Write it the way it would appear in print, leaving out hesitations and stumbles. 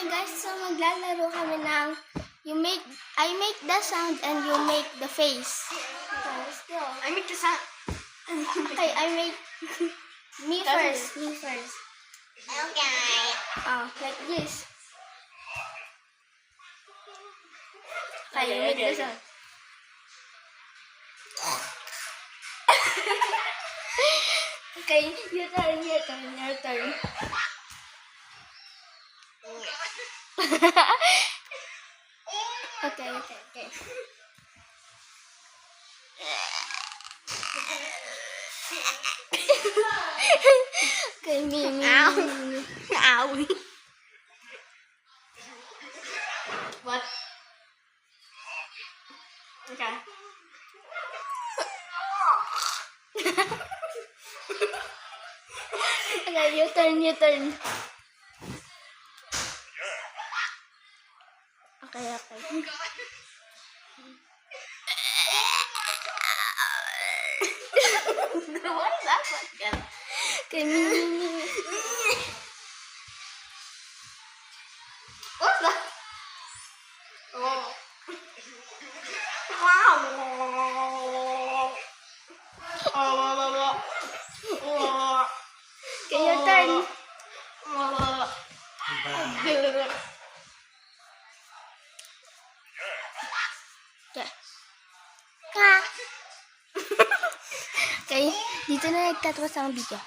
Hi guys, so maglalaro kami ng I make the sound and you make the face. Okay, let's go. I make the sound. Okay, I make me first. Okay. Oh, like this. Okay, you make the sound. Okay, your turn. Okay. Okay, me. Ow. What? Okay. Okay, your turn. Okay. What is that one? Okay, me. What's that? Oh. Wow. Okay, your turn. Okay. Okay, dito na nagtatapos ang video.